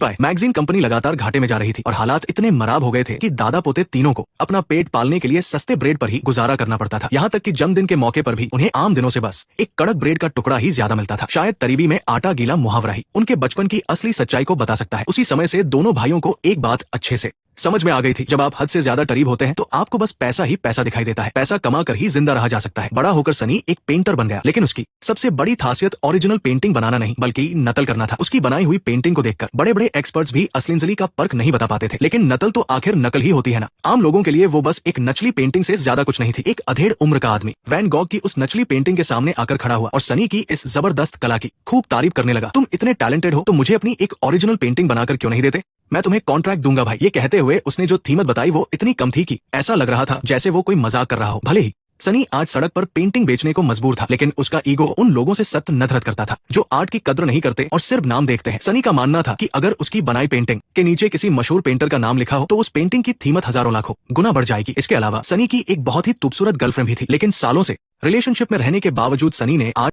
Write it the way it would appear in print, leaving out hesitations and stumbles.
पाए। Magazine company लगातार घाटे में जा रही थी और हालात इतने मराब हो गए थे कि दादा पोते तीनों को अपना पेट पालने के लिए सस्ते ब्रेड पर ही गुजारा करना पड़ता था। यहाँ तक कि जन्मदिन के मौके पर भी उन्हें आम दिनों से बस एक कड़क ब्रेड का टुकड़ा ही ज्यादा मिलता था। शायद तरीबी में आटा गीला मुहावरा ही उनके बचपन की असली सच्चाई को बता सकता है। उसी समय से दोनों भाइयों को एक बात अच्छे से समझ में आ गई थी, जब आप हद से ज्यादा करीब होते हैं तो आपको बस पैसा ही पैसा दिखाई देता है। पैसा कमा कर ही जिंदा रहा जा सकता है। बड़ा होकर सनी एक पेंटर बन गया, लेकिन उसकी सबसे बड़ी खासियत ओरिजिनल पेंटिंग बनाना नहीं बल्कि नकल करना था। उसकी बनाई हुई पेंटिंग को देखकर बड़े बड़े एक्सपर्ट्स भी असली का फर्क नहीं बता पाते थे, लेकिन नकल तो आखिर नकल ही होती है ना। आम लोगों के लिए वो बस एक नचली पेंटिंग से ज्यादा कुछ नहीं थी। एक अधेड़ उम्र का आदमी वैन गॉग की उस नचली पेंटिंग के सामने आकर खड़ा हुआ और सनी की इस जबरदस्त कला की खूब तारीफ करने लगा। तुम इतने टैलेंटेड हो तो मुझे अपनी एक ओरिजिनल पेंटिंग बनाकर क्यों नहीं देते? मैं तुम्हें कॉन्ट्रैक्ट दूंगा भाई। ये कहते हुए उसने जो कीमत बताई वो इतनी कम थी कि ऐसा लग रहा था जैसे वो कोई मजाक कर रहा हो। भले ही सनी आज सड़क पर पेंटिंग बेचने को मजबूर था, लेकिन उसका ईगो उन लोगों से सख्त नफरत करता था जो आर्ट की कद्र नहीं करते और सिर्फ नाम देखते हैं। सनी का मानना था कि अगर उसकी बनाई पेंटिंग के नीचे किसी मशहूर पेंटर का नाम लिखा हो तो उस पेंटिंग की कीमत हजारों लाखों गुना बढ़ जाएगी। इसके अलावा सनी की एक बहुत ही खूबसूरत गर्लफ्रेंड भी थी, लेकिन सालों से रिलेशनशिप में रहने के बावजूद सनी ने आज